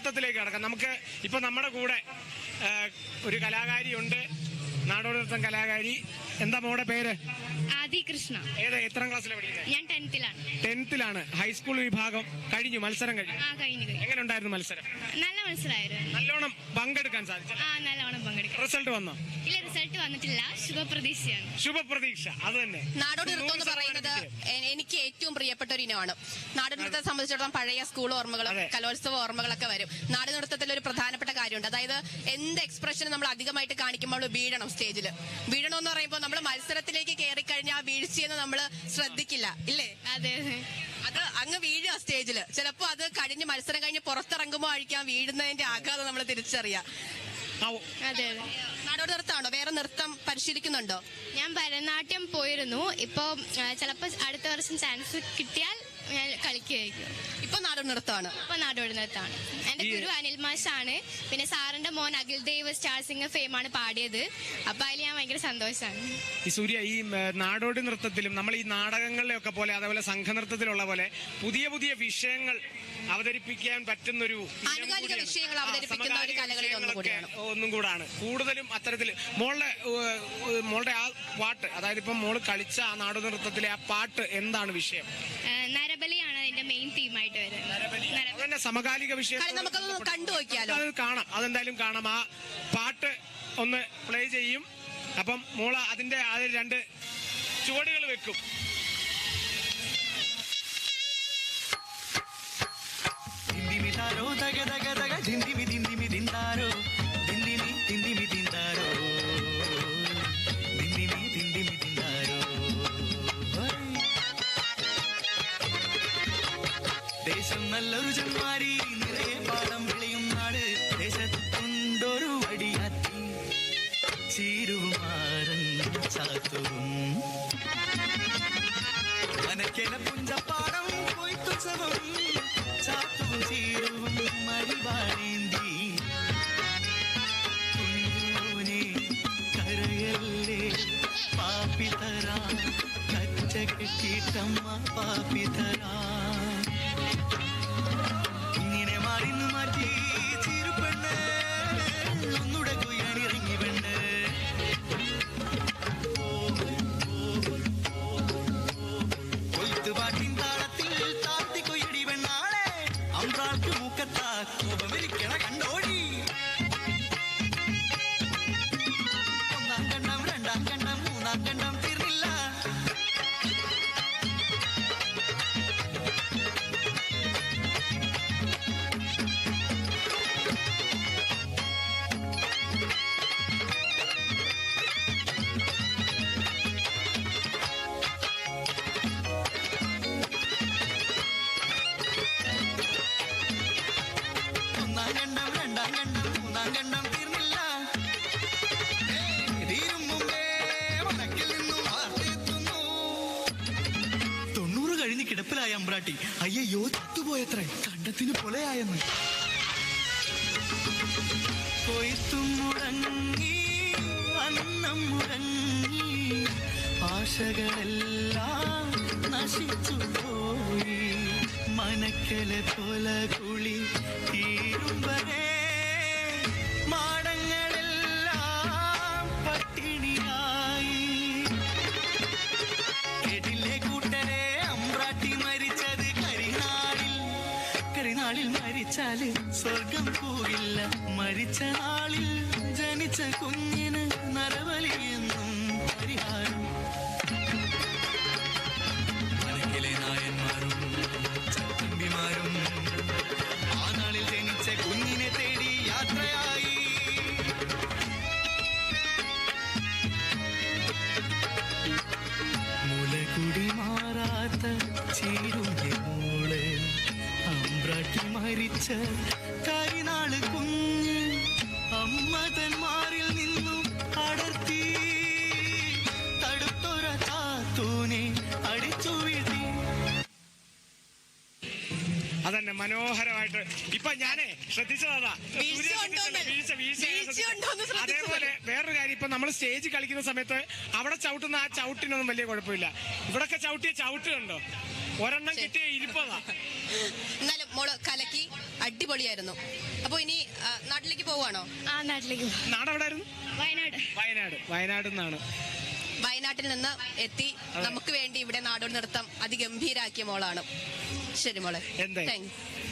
നൃത്തത്തിലേക്ക് കടക്കാം. നമുക്ക് ഇപ്പൊ നമ്മുടെ കൂടെ ഒരു കലാകാരിയുണ്ട്, നാടോടി നൃത്തം കലാകാരി. എന്താ മോടെ പേര്? ആദി കൃഷ്ണ. എത്രാം ക്ലാസ്സിലാണ് പഠിക്കുന്നത്? ഞാൻ 10th-ലാണ്. ഹൈസ്കൂൾ വിഭാഗം കഴിഞ്ഞു, മത്സരം കഴിഞ്ഞു. എങ്ങനെ ഉണ്ടായിരുന്നു മത്സരം? നല്ല മത്സരമായിരുന്നു. നല്ലോണം പങ്കെടുക്കാൻ സാധിച്ചു? നല്ലോണം പങ്കെടുക്കാൻ. റിസൾട്ട് വന്നോ? ഇല്ല, റിസൾട്ട് വന്നിട്ടില്ല. ശുഭപ്രതീക്ഷയാണ്. ശുഭപ്രതീക്ഷ, അത് തന്നെ. നാടോടി നൃത്തം എന്ന് പറയുന്നത് എനിക്ക് ഏറ്റവും പ്രിയപ്പെട്ട ഒരു ഇനമാണ്. നാടോടി നൃത്തത്തെ സംബന്ധിച്ചിടത്തോളം പഴയ സ്കൂൾ ഓർമ്മകളും കലോത്സവ ഓർമ്മകളൊക്കെ വരും. നാടോടി നൃത്തത്തിൽ ഒരു പ്രധാനപ്പെട്ട കാര്യമുണ്ട്. അതായത് എന്ത് എക്സ്പ്രഷനും നമ്മൾ അധികമായിട്ട് കാണിക്കുമ്പോൾ വീഴണം. സ്റ്റേജിൽ വീഴണം എന്ന് പറയുമ്പോൾ നമ്മൾ മത്സരത്തിലേക്ക് കയറി കഴിഞ്ഞാൽ വീഴ്ചയെന്ന് നമ്മൾ ശ്രദ്ധിക്കില്ല, ഇല്ലേ? അതെ, അത് അങ്ങ് വീഴുക സ്റ്റേജിൽ. ചിലപ്പോ അത് കഴിഞ്ഞ് മത്സരം കഴിഞ്ഞ് പുറത്തിറങ്ങുമ്പോൾ ആയിരിക്കാം വീഴുന്നതിന്റെ ആഘാതം നമ്മൾ തിരിച്ചറിയാം. അതെ. നാടോടി നൃത്തമാണോ? വേറെ നൃത്തം പരിശീലിക്കുന്നുണ്ടോ? ഞാൻ ഭരതനാട്യം പോയിരുന്നു. ഇപ്പൊ ചിലപ്പോ അടുത്ത വർഷം ചാൻസ് കിട്ടിയാൽ ഞാൻ കളിക്കുകയായിരിക്കും. ഇപ്പൊ നാടോടി നൃത്തമാണ്. എന്റെ ഗുരു അനിൽ മാഷാണ്. പിന്നെ സാറിന്റെ മോൻ അഖിൽ ദേവ് സ്റ്റാർ സിംഗർ ഫെയിമാണ് പാടിയത്. അപ്പൊ അതിൽ ഞാൻ ഭയങ്കര സന്തോഷമാണ്. ഈ സൂര്യ, ഈ നാടോടി നൃത്തത്തിലും നമ്മൾ ഈ നാടകങ്ങളിലൊക്കെ പോലെ അതേപോലെ സംഘനൃത്തത്തിലുള്ള പോലെ പുതിയ പുതിയ വിഷയങ്ങൾ അവതരിപ്പിക്കാൻ പറ്റുന്നൊരു ആനുകാലിക വിഷയങ്ങൾ അവതരിപ്പിക്കുന്ന ഒരു കലകളിൽ ഒന്നും കൂടാണ്. കൂടുതലും അത്തരത്തിൽ മോളുടെ ആ പാട്ട്, അതായത് ഇപ്പം മോള് കളിച്ച ആ നാടോടി നൃത്തത്തിലെ ആ പാട്ട് എന്താണ് വിഷയം? നരബലിയാണ് അതിന്റെ മെയിൻ തീമായിട്ട് വരുന്നത്. അതന്നെ സമകാലിക വിഷയം. നമുക്കത് കണ്ടു നോക്കിയാലോ? അത് കാണാം, അതെന്തായാലും കാണാം. ആ പാട്ട് ഒന്ന് പ്ലേ ചെയ്യും. അപ്പം മോള് അതിന്റെ 2 ചുവടുകൾ വെക്കും. ദേശം നല്ലൊരു ചെമ്മാരി നിറയെ പാടം വിളിയും നാട്. ദേശത്തുണ്ടൊരു വടിയാത്തി ചീരുമാരൻ ചാത്തുവും മനക്കെല പുഞ്ചപ്പാടം കൊയ്ത്തുത്സവം ചാത്തുവും ചീരുവും മരിവാഴേന്തി. കുഞ്ഞൂനെ കരയല്ലേ പാപ്പിതരാ, കച്ച കെട്ടിട്ടമ്മ പാപ്പിതരാ. ഇങ്ങനെ മാറിന്ന് മാറ്റി ചീരുപ്പെണ്ണ് ഒന്നുടെ കൊയ്യാനിറങ്ങി പെണ്ണ്. കൊയ്ത്തുപാട്ടിൻ താളത്തിൽ താത്തി കൊയ്യടി പെണ്ണാളെ. അമ്പ്രാൾക്ക് മൂക്കത്താ കോപമിരിക്കണ കണ്ടോടി. 1-ാം കണ്ടം 2-ാം കണ്ടം 3-ാം കണ്ടം തീർന്നില്ല. കിടപ്പിലായ അമ്പ്രാട്ടി അയ്യോ ചത്തുപോയത്രേ, കണ്ടത്തിന് പൊലയായെന്ന്. കൊയ്ത്തും മുടങ്ങി അന്നം മുടങ്ങി ആശകളെല്ലാം നശിച്ചു പോയി. മനക്കല പോലെ കുളി തീരും വരെ മാടങ്ങളെല്ലാം പട്ടിണിയായി. കേട്ടില്ലേ കൂട്ടരെ, അമ്പ്രാട്ടി മരിച്ചത് കരിനാളിൽ മരിച്ചാല് സ്വർഗം പോയില്ല. മരിച്ച നാളിൽ ജനിച്ച കുഞ്ഞിന് നരബലി എന്നും പരിഹാരം. മനക്കിലെ നായന്മാരും ചത്തമ്പിമാരും ആ നാളിൽ ജനിച്ച കുഞ്ഞിനെ തേടി യാത്രയായി. മുലകുടി മാറാത്ത ചീരുന്റെ മോള് അമ്പ്രാട്ടി മരിച്ച കരിനാള് കുഞ്ഞ് അമ്മതന്മാരിൽ നിന്നും അടർത്തി തടുത്തൊര താത്തൂനെ അടിച്ചു വീഴ്ത്തി. അതന്നെ മനോഹരമായിട്ട് ഇപ്പൊ ഞാനേ ശ്രദ്ധിച്ചതാ വീഴ്ച ഉണ്ടോന്ന്? വീഴ്ച ഉണ്ടോന്ന് ശ്രദ്ധിച്ചത്. അതേപോലെ വേറൊരു കാര്യം, ഇപ്പൊ നമ്മൾ സ്റ്റേജ് കളിക്കുന്ന സമയത്ത് അവിടെ ചവിട്ടുന്ന ആ ചവിട്ടിനൊന്നും വലിയ കുഴപ്പമില്ല. ഇവിടൊക്കെ ചവിട്ടിയ ചവിട്ട് കണ്ടോ, ഒരെണ്ണം കിട്ടിയ ഇരിപ്പതാ. എന്നാലും മോള് കലക്കി, അടിപൊളിയായിരുന്നു. അപ്പൊ ഇനി നാട്ടിലേക്ക് പോവാണോ? ആ നാട്ടിലേക്ക് പോവാം. നാടെവിടായിരുന്നു? വയനാട്. വയനാട് നിന്നാണ്. വയനാട്ടിൽ നിന്ന് എത്തി നമുക്ക് വേണ്ടി ഇവിടെ നാടോടി നൃത്തം അതിഗംഭീരാക്കിയ മോളാണ്. ശരി മോളെ, എന്തായി? Thank you.